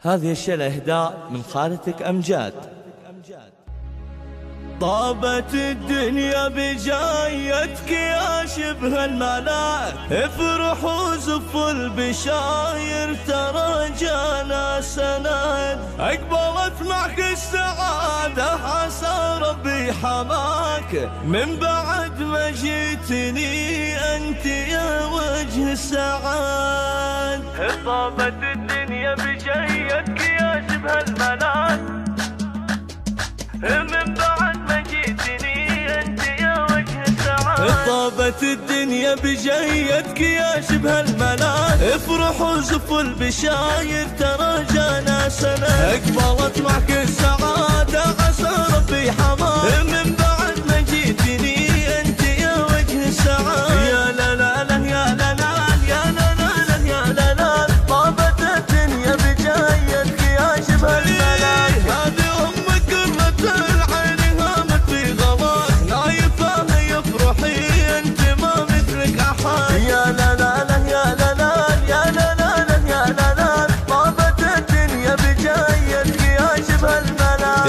هذه الشيلة إهداء من خالتك أمجاد. طابت الدنيا بجايتك يا شبه الملاك، افرح وزف البشاير ترى جانا سند، اقبلت معك السعادة عسى ربي حماك، من بعد ما جيتني انت يا وجه السعاد. طابت الدنيا بجايتك يا شبه الملاك، من بعد ما جيتني انت يا وجه السعاد. طابت الدنيا بجيتك يا شبه الملاك، افرح وزف البشاير ترى جانا سنة، اقبلت معك السعادة عسى ربي حماك، من بعد ما جيتني انت يا وجه السعاد. يا لا لا لا يا لا لا يا لا لا لا يا لا لا، طابت الدنيا بجيتك يا شبه الملاك، هذه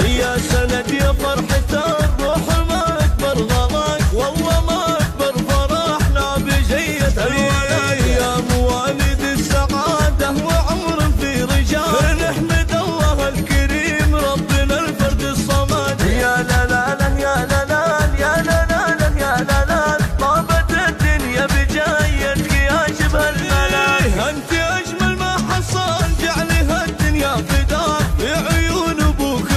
يا سند يا فرحة الروح ما أكبر غلاك، والله ما أكبر فرحنا بجية الولاك، يا مواليد السعادة وعمر في رجال، نحمد الله الكريم ربنا الفرد الصمد. يا لا لا لا يا لا لا يا لا لا لا يا لا لا، طابت الدنيا بجايتك يا شبه الملاك، أنت أجمل ما حصل جعلها الدنيا فداك، في عيون أبوك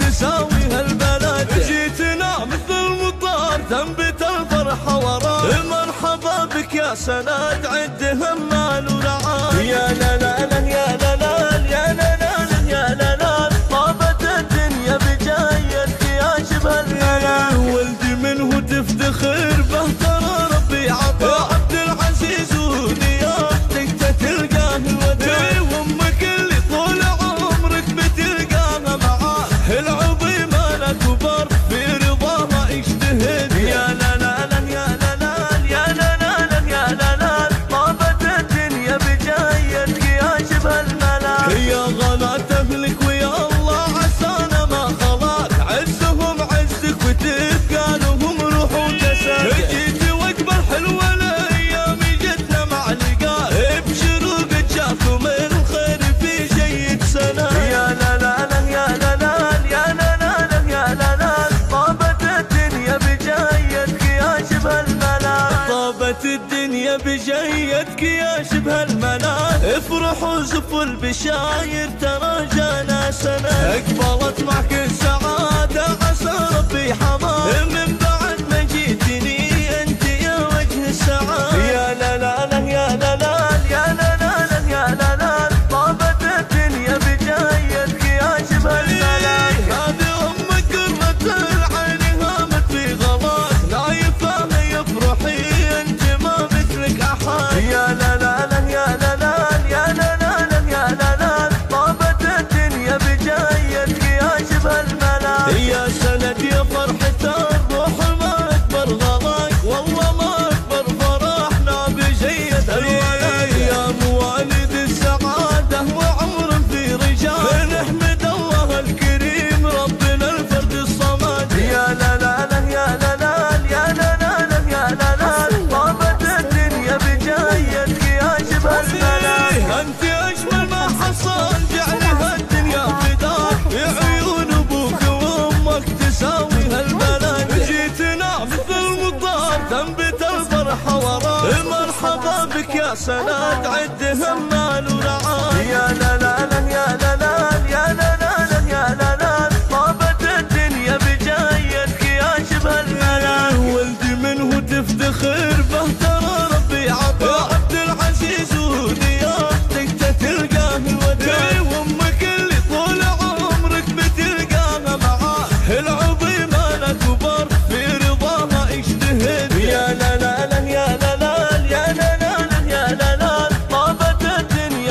تساوي هالبلد، جيتنا مثل المطار تنبت الفرحة وراك، مرحبا بك يا سند عد همال ورعاك. يا لا لا لا يا لا لا يا لا لا يا لا لا، طابت الدنيا بجايتك يا شبه الملاك، ولدي منه تفتخر به ترى ربي عطاك، عبد العزيز وديانتك تلقاه الوداع، وامك اللي طول عمرك بتلقاها معاك، العظيم الأكبر في رضاها اجتهد. يا لا لا لا يا لا لا يا لا لا يا لا لا، طابت الدنيا بجايتك يا شبه الملاك، يا غلاة أهلك ويا الله عسانا ما خلاك، عزهم عزك وتبقى لهم روح وجسد، جيت واكبر حلوة الأيام جتنا مع لقاك، ابشروا قد جاكم الخير في جيد سنة. يا لا لا لا يا لا لا يا لا لا يا لا لا، طابت الدنيا بجايتك يا شبه الملاك، طابت الدنيا بجايتك يا شبه الملاك، افرح وزف البشاير ترى جانا سنة، اقبلت معك السعادة عسى ربي حماك، من بعد ما جيتني انت يا وجه السعاد. يا لا لا لا يا لا لا يا لا لا يا لا لا، طابت الدنيا بجايتك يا شبه الملاك، هذه أمك قرة العين هامت في غلاك، نايفة يفرحي انت ما مثلك أحد. يا لا لا لا يا لا لا يا لا لا يا لا لا، طابت الدنيا بجايتك يا شبه الملاك، يا سند يا فرحة الروح ما أكبر غلاك، والله ما أكبر فرحنا بجية الولاك، يا مواليد السعادة وعمر في رجال، نحمد الله الكريم ربنا الفرد الصمد. يا لا لا لا يا لا لا يا لا لا يا لا لا، طابت الدنيا بجايتك يا شبه الملاك، أنت أجمل ما حصل جعلها الدنيا فداك، في عيون أبوك وأمك تساوي هالبلد، جيتنا مثل المطار تنبت الفرحة وراك، مرحبا بك يا سند عد همال ورعاك. يا لا لا لا يا لا لا يا لا لا يا لا لا، طابت الدنيا بجايتك يا شبه الملاك، ولدي منه تفتخر به ترى ربي عطاك، عبد العزيز وديانتك تلقاه الوداع، وامك اللي طول عمرك بتلقاها معاك، العظيم الأكبر في رضاها اجتهد. يا لا لا لا يا لا لا يا لا لا يا لا لا، طابت الدنيا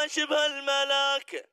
شبه الملاك.